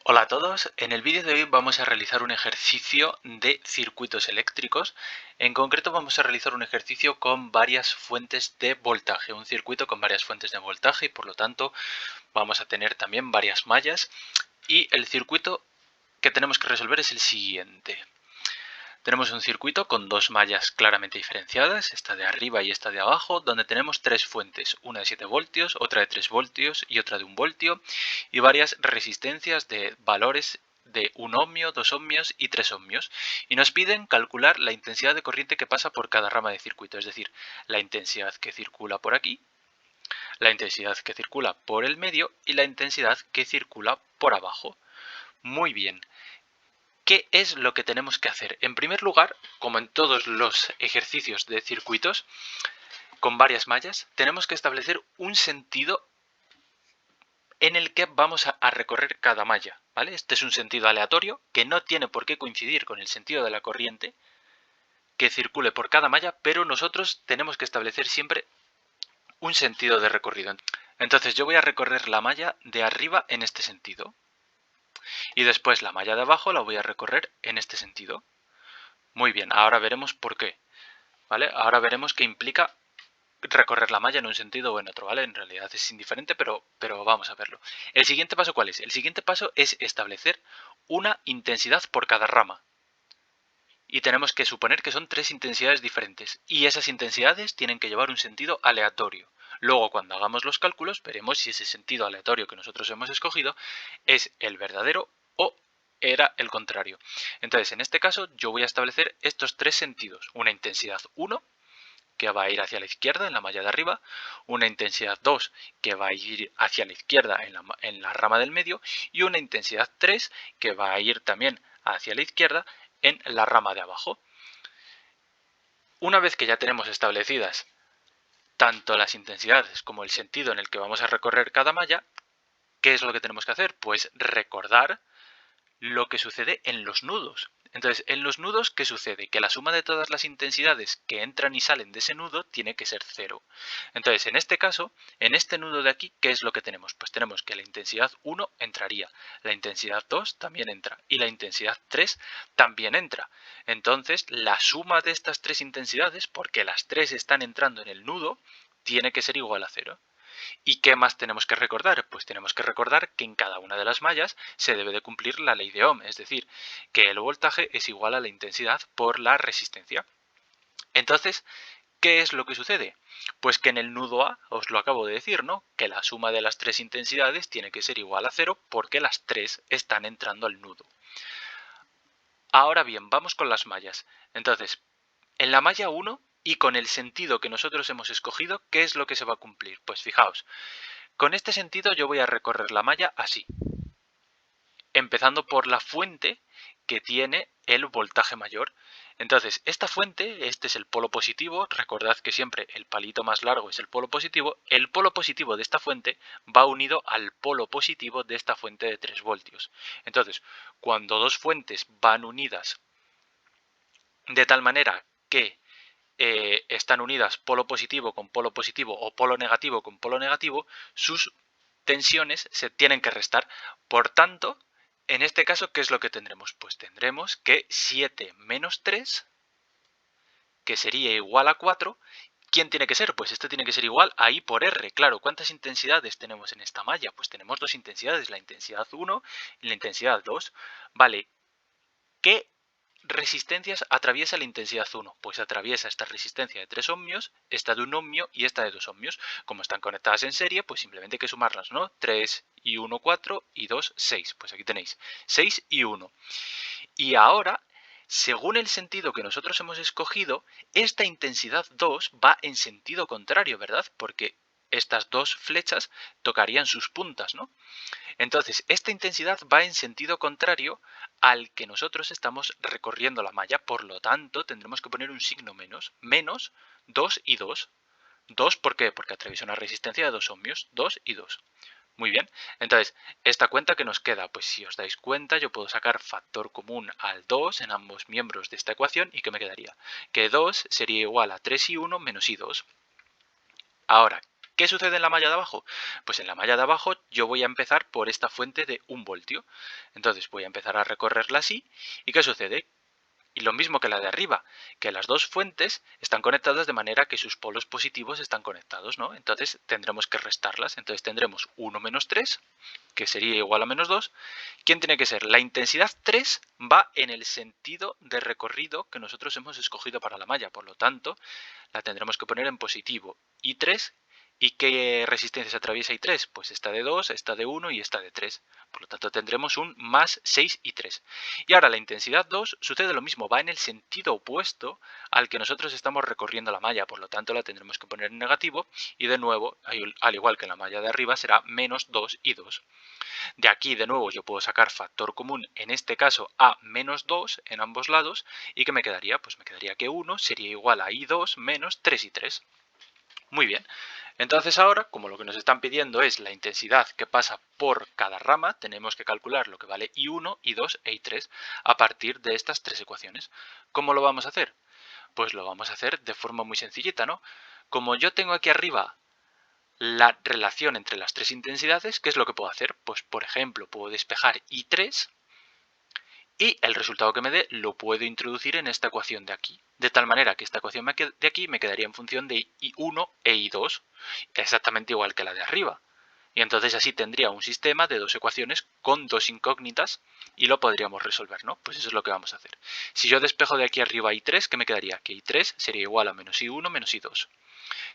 Hola a todos, en el vídeo de hoy vamos a realizar un ejercicio de circuitos eléctricos. En concreto vamos a realizar un ejercicio con varias fuentes de voltaje, un circuito con varias fuentes de voltaje y por lo tanto vamos a tener también varias mallas y el circuito que tenemos que resolver es el siguiente. Tenemos un circuito con dos mallas claramente diferenciadas, esta de arriba y esta de abajo, donde tenemos tres fuentes, una de 7 voltios, otra de 3 voltios y otra de 1 voltio, y varias resistencias de valores de 1 ohmio, 2 ohmios y 3 ohmios. Y nos piden calcular la intensidad de corriente que pasa por cada rama de circuito, es decir, la intensidad que circula por aquí, la intensidad que circula por el medio y la intensidad que circula por abajo. Muy bien. ¿Qué es lo que tenemos que hacer? En primer lugar, como en todos los ejercicios de circuitos con varias mallas, tenemos que establecer un sentido en el que vamos a recorrer cada malla, ¿vale? Este es un sentido aleatorio que no tiene por qué coincidir con el sentido de la corriente que circule por cada malla, pero nosotros tenemos que establecer siempre un sentido de recorrido. Entonces yo voy a recorrer la malla de arriba en este sentido y después la malla de abajo la voy a recorrer en este sentido. Muy bien, ahora veremos por qué. ¿Vale? Ahora veremos qué implica recorrer la malla en un sentido o en otro, ¿vale? En realidad es indiferente, pero vamos a verlo. ¿El siguiente paso cuál es? El siguiente paso es establecer una intensidad por cada rama. Y tenemos que suponer que son tres intensidades diferentes. Y esas intensidades tienen que llevar un sentido aleatorio. Luego, cuando hagamos los cálculos, veremos si ese sentido aleatorio que nosotros hemos escogido es el verdadero o era el contrario. Entonces, en este caso, yo voy a establecer estos tres sentidos. Una intensidad 1, que va a ir hacia la izquierda en la malla de arriba, una intensidad 2 que va a ir hacia la izquierda en la rama del medio y una intensidad 3 que va a ir también hacia la izquierda en la rama de abajo. Una vez que ya tenemos establecidas tanto las intensidades como el sentido en el que vamos a recorrer cada malla, ¿qué es lo que tenemos que hacer? Pues recordar lo que sucede en los nudos. Entonces, en los nudos, ¿qué sucede? Que la suma de todas las intensidades que entran y salen de ese nudo tiene que ser cero. Entonces, en este caso, en este nudo de aquí, ¿qué es lo que tenemos? Pues tenemos que la intensidad 1 entraría, la intensidad 2 también entra y la intensidad 3 también entra. Entonces, la suma de estas tres intensidades, porque las tres están entrando en el nudo, tiene que ser igual a cero. ¿Y qué más tenemos que recordar? Pues tenemos que recordar que en cada una de las mallas se debe de cumplir la ley de Ohm, es decir, que el voltaje es igual a la intensidad por la resistencia. Entonces, ¿qué es lo que sucede? Pues que en el nudo A, os lo acabo de decir, ¿no? Que la suma de las tres intensidades tiene que ser igual a cero porque las tres están entrando al nudo. Ahora bien, vamos con las mallas. Entonces, en la malla 1 y con el sentido que nosotros hemos escogido, ¿qué es lo que se va a cumplir? Pues fijaos, con este sentido yo voy a recorrer la malla así, empezando por la fuente que tiene el voltaje mayor. Entonces, esta fuente, este es el polo positivo, recordad que siempre el palito más largo es el polo positivo de esta fuente va unido al polo positivo de esta fuente de 3 voltios. Entonces, cuando dos fuentes van unidas de tal manera que están unidas polo positivo con polo positivo o polo negativo con polo negativo, sus tensiones se tienen que restar. Por tanto, en este caso, ¿qué es lo que tendremos? Pues tendremos que 7 menos 3, que sería igual a 4, ¿quién tiene que ser? Pues este tiene que ser igual a I por R. Claro, ¿cuántas intensidades tenemos en esta malla? Pues tenemos dos intensidades, la intensidad 1 y la intensidad 2. Vale, ¿qué resistencias atraviesa la intensidad 1? Pues atraviesa esta resistencia de 3 ohmios, esta de 1 ohmio y esta de 2 ohmios. Como están conectadas en serie, pues simplemente hay que sumarlas, ¿no? 3 y 1, 4 y 2, 6. Pues aquí tenéis 6 y 1. Y ahora, según el sentido que nosotros hemos escogido, esta intensidad 2 va en sentido contrario, ¿verdad? Porque estas dos flechas tocarían sus puntas, ¿no? Entonces, esta intensidad va en sentido contrario al que nosotros estamos recorriendo la malla, por lo tanto, tendremos que poner un signo menos, menos 2 y 2. 2, ¿por qué? Porque atraviesa una resistencia de 2 ohmios, 2 y 2. Muy bien, entonces, esta cuenta que nos queda, pues si os dais cuenta, yo puedo sacar factor común al 2 en ambos miembros de esta ecuación, ¿y qué me quedaría? Que 2 sería igual a 3 y 1 menos y 2. Ahora, ¿Qué sucede en la malla de abajo? Pues en la malla de abajo yo voy a empezar por esta fuente de 1 voltio. Entonces voy a empezar a recorrerla así. ¿Y qué sucede? Y lo mismo que la de arriba, que las dos fuentes están conectadas de manera que sus polos positivos están conectados, ¿no? Entonces tendremos que restarlas. Entonces tendremos 1 menos 3, que sería igual a menos 2. ¿Quién tiene que ser? La intensidad 3 va en el sentido de recorrido que nosotros hemos escogido para la malla. Por lo tanto, la tendremos que poner en positivo. Y 3, ¿y qué resistencias atraviesa I3? Pues esta de 2, esta de 1 y esta de 3. Por lo tanto tendremos un más 6 y 3. Y ahora la intensidad 2 sucede lo mismo, va en el sentido opuesto al que nosotros estamos recorriendo la malla. Por lo tanto la tendremos que poner en negativo y de nuevo, al igual que en la malla de arriba, será menos 2 y 2. De aquí de nuevo yo puedo sacar factor común, en este caso a menos 2 en ambos lados. ¿Y qué me quedaría? Pues me quedaría que 1 sería igual a I2 menos 3 y 3. Muy bien, entonces ahora, como lo que nos están pidiendo es la intensidad que pasa por cada rama, tenemos que calcular lo que vale I1, I2 e I3 a partir de estas tres ecuaciones. ¿Cómo lo vamos a hacer? Pues lo vamos a hacer de forma muy sencillita, ¿no? Como yo tengo aquí arriba la relación entre las tres intensidades, ¿qué es lo que puedo hacer? Pues por ejemplo, puedo despejar I3 y el resultado que me dé lo puedo introducir en esta ecuación de aquí. De tal manera que esta ecuación de aquí me quedaría en función de I1 e I2, exactamente igual que la de arriba. Y entonces así tendría un sistema de dos ecuaciones con dos incógnitas y lo podríamos resolver, ¿no? Pues eso es lo que vamos a hacer. Si yo despejo de aquí arriba I3, ¿qué me quedaría? Que I3 sería igual a menos I1 menos I2.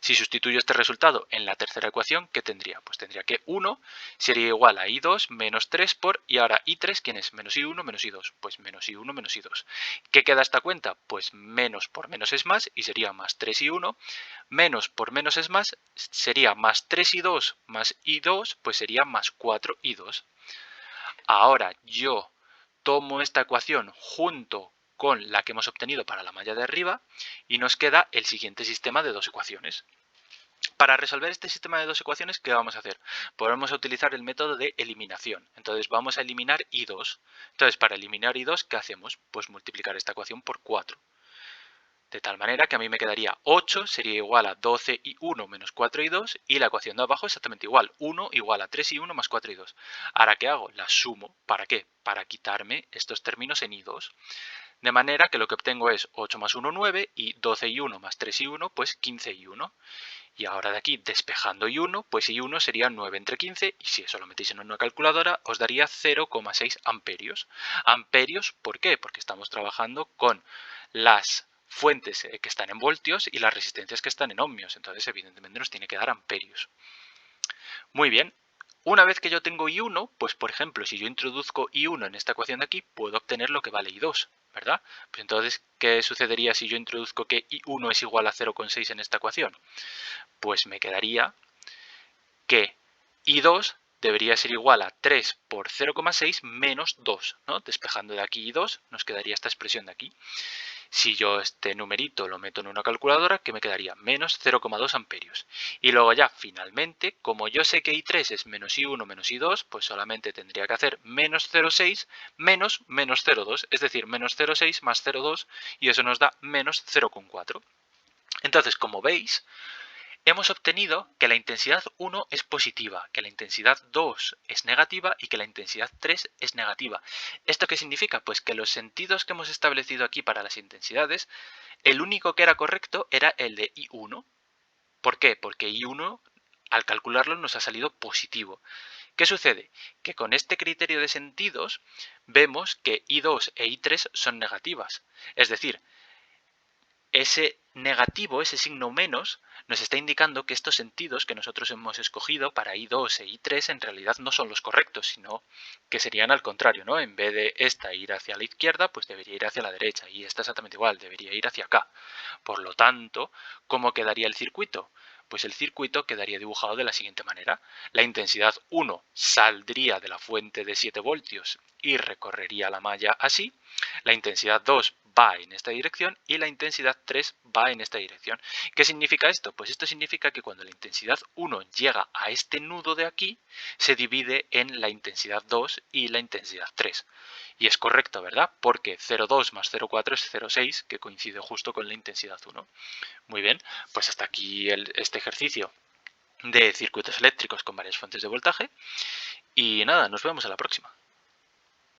Si sustituyo este resultado en la tercera ecuación, ¿qué tendría? Pues tendría que 1 sería igual a I2 menos 3 por, y ahora I3, ¿quién es? Menos I1 menos I2. Pues menos I1 menos I2. ¿Qué queda esta cuenta? Pues menos por menos es más y sería más 3I1. Menos por menos es más, sería más 3I2 más I2, pues sería más 4I2. Ahora yo tomo esta ecuación junto con la que hemos obtenido para la malla de arriba y nos queda el siguiente sistema de dos ecuaciones. Para resolver este sistema de dos ecuaciones, ¿qué vamos a hacer? Pues vamos a utilizar el método de eliminación. Entonces vamos a eliminar I2. Entonces para eliminar I2, ¿qué hacemos? Pues multiplicar esta ecuación por 4. De tal manera que a mí me quedaría 8 sería igual a 12i1 menos 4i2 y la ecuación de abajo exactamente igual. 1 igual a 3i1 más 4i2. Ahora, ¿qué hago? La sumo. ¿Para qué? Para quitarme estos términos en i2. De manera que lo que obtengo es 8 más 1, 9 y 12i1 más 3i1, pues 15i1. Y ahora de aquí, despejando I1, pues I1 sería 9 entre 15 y si eso lo metéis en una calculadora os daría 0,6 amperios. Amperios, ¿por qué? Porque estamos trabajando con las fuentes que están en voltios y las resistencias que están en ohmios. Entonces evidentemente nos tiene que dar amperios. Muy bien. Una vez que yo tengo I1, pues por ejemplo, si yo introduzco I1 en esta ecuación de aquí, puedo obtener lo que vale I2, ¿verdad? Pues entonces, ¿qué sucedería si yo introduzco que I1 es igual a 0,6 en esta ecuación? Pues me quedaría que I2 debería ser igual a 3 por 0,6 menos 2, ¿no? Despejando de aquí I2 nos quedaría esta expresión de aquí. Si yo este numerito lo meto en una calculadora, ¿qué me quedaría? Menos 0,2 amperios. Y luego ya finalmente, como yo sé que I3 es menos I1 menos I2, pues solamente tendría que hacer menos 0,6 menos menos 0,2, es decir, menos 0,6 más 0,2 y eso nos da menos 0,4. Entonces, como veis, hemos obtenido que la intensidad 1 es positiva, que la intensidad 2 es negativa y que la intensidad 3 es negativa. ¿Esto qué significa? Pues que los sentidos que hemos establecido aquí para las intensidades, el único que era correcto era el de I1. ¿Por qué? Porque I1 al calcularlo nos ha salido positivo. ¿Qué sucede? Que con este criterio de sentidos vemos que I2 e I3 son negativas. Es decir, ese negativo, ese signo menos, nos está indicando que estos sentidos que nosotros hemos escogido para I2 e I3 en realidad no son los correctos, sino que serían al contrario, ¿no? En vez de esta ir hacia la izquierda, pues debería ir hacia la derecha, y esta exactamente igual, debería ir hacia acá. Por lo tanto, ¿cómo quedaría el circuito? Pues el circuito quedaría dibujado de la siguiente manera. La intensidad 1 saldría de la fuente de 7 voltios y recorrería la malla así. La intensidad 2 va en esta dirección y la intensidad 3 va en esta dirección. ¿Qué significa esto? Pues esto significa que cuando la intensidad 1 llega a este nudo de aquí, se divide en la intensidad 2 y la intensidad 3. Y es correcto, ¿verdad? Porque 0,2 más 0,4 es 0,6, que coincide justo con la intensidad 1. Muy bien, pues hasta aquí este ejercicio. de circuitos eléctricos con varias fuentes de voltaje. Y nada, nos vemos a la próxima.